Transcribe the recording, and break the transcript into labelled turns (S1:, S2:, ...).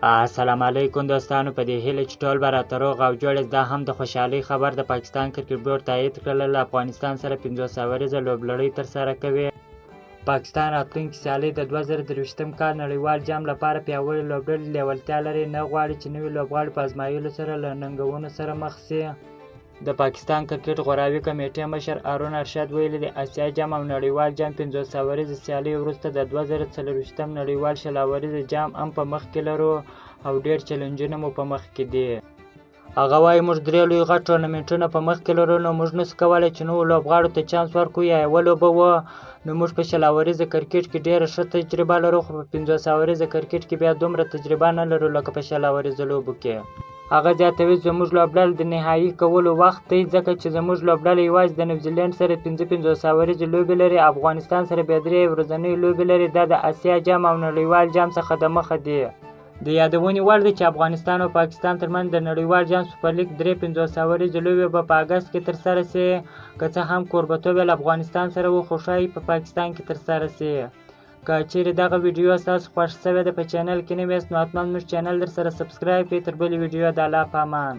S1: السلام علیکم دوستانو، په دې هیله چې ټول به راته روغ او جوړ یاست. دا هم د خوشحالۍ خبر د پاکستان کرکټ بورډ تایید کړله، له افغانستان سره 50 اوریزه لوبلړۍ ترسره کوي. پاکستان راتلونکې سیالۍ د 2023 کال نړیوال جام لپاره پیاوړې لوبډلې لیوالتیا لري، نه غواړي چې نوي لوبغاړي په ازمایلو سره له ننګونو سره مخ شي. د پاکستان کرکټ غوراوي کمیټې مشر هارون ارشد ویلي د اسیا جام او نړیوال جام 50 اوریزه سیالۍ وروسته د 2024 نړیوال 100 اوریزه جام هم په مخ کې لرو او ډېر چیلنجونه مو په مخ کې دي. هغه وایي موږ 3 لوی غټ ټورنمنټونه په مخ کې لرو، نو موږ نشو کولی چې نوو لوبغاړو ته چانس ورکړو یا یې ولوبوو. نو موږ په 100 اوریزه کرکټ کې ډېره ښه تجربه لرو، خو په 50 اوریزه کرکټ کې بیا دومره تجربه نه لرو لکه په 100 اوریزه لوبو کې. هغه زیاتوي زموږ لوبډله د نهایي کولو وخت دی، ځکه چې زموږ لوبډله یوازې د نیوزیلند سره 50 اوریزې لوبې لري، افغانستان سره بیا 3 ورځنۍ لوبې لري. دا د اسیا جام او نړیوال جام څخه د مخه دي. د یادونې وړ دی چې افغانستان او پاکستان ترمنځ د نړیوال جام سوپر لیګ 3 50 اوریزې لوبې به په اګست کې ترسره شي. که څه هم کوربتوب یې له افغانستان سره و، خو ښایي په پاکستان کې ترسره شي. که چیرې دغه ویډیو ستاسو خوښ شوې ده، په چینل کې نوي یاست نو حتما زموږ چینل در سره سبسکرایب کړئ. تر بلې ویډیو د الله په امان.